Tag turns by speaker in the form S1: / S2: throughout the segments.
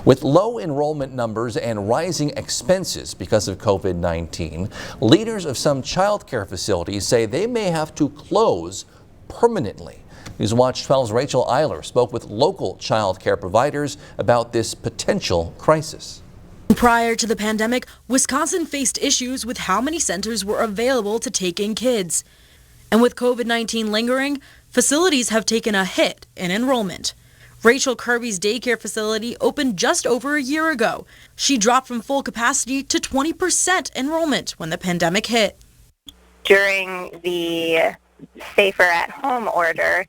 S1: With low enrollment numbers and rising expenses because of COVID-19, leaders of some child care facilities say they may have to close permanently. News Watch 12's Rachel Eiler spoke with local child care providers about this potential crisis.
S2: Prior to the pandemic, Wisconsin faced issues with how many centers were available to take in kids. And with COVID-19 lingering, facilities have taken a hit in enrollment. Rachel Kirby's daycare facility opened just over a year ago. She dropped from full capacity to 20% enrollment when the pandemic hit.
S3: During the safer at home order,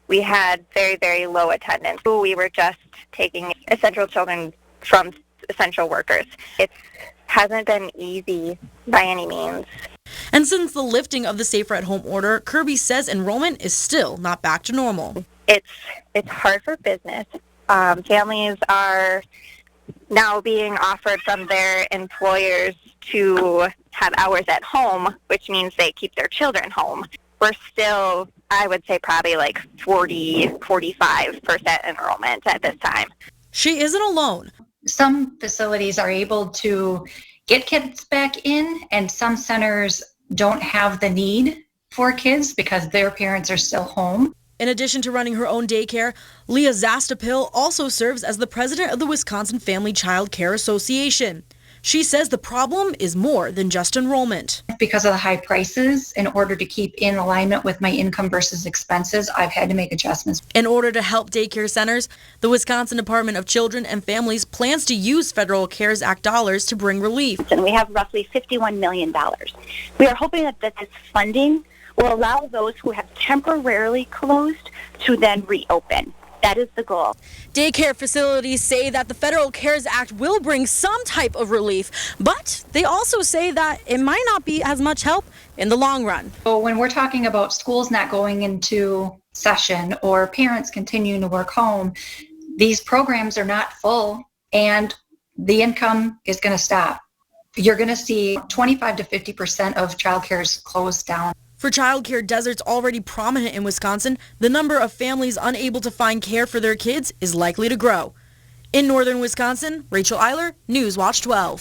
S3: we had very, very low attendance. We were just taking essential children from essential workers. It hasn't been easy by any means.
S2: And since the lifting of the safer at home order, Kirby says enrollment is still not back to normal.
S3: It's hard for business. Families are now being offered from their employers to have hours at home, which means they keep their children home. We're still, I would say, probably like 45% enrollment at this time.
S2: She isn't alone.
S4: Some facilities are able to get kids back in, and some centers don't have the need for kids because their parents are still home.
S2: In addition to running her own daycare, Leah Zastapil also serves as the president of the Wisconsin Family Child Care Association. She says the problem is more than just enrollment.
S4: Because of the high prices, in order to keep in alignment with my income versus expenses, I've had to make adjustments.
S2: In order to help daycare centers, the Wisconsin Department of Children and Families plans to use federal CARES Act dollars to bring relief.
S5: And we have roughly $51 million. We are hoping that this funding will allow those who have temporarily closed to then reopen. That is the goal.
S2: Daycare facilities say that the federal CARES Act will bring some type of relief, but they also say that it might not be as much help in the long run.
S4: So when we're talking about schools not going into session or parents continuing to work home, these programs are not full and the income is going to stop. You're going to see 25 to 50% of childcare's closed down.
S2: For childcare deserts already prominent in Wisconsin, the number of families unable to find care for their kids is likely to grow. In northern Wisconsin, Rachel Eiler, News Watch 12.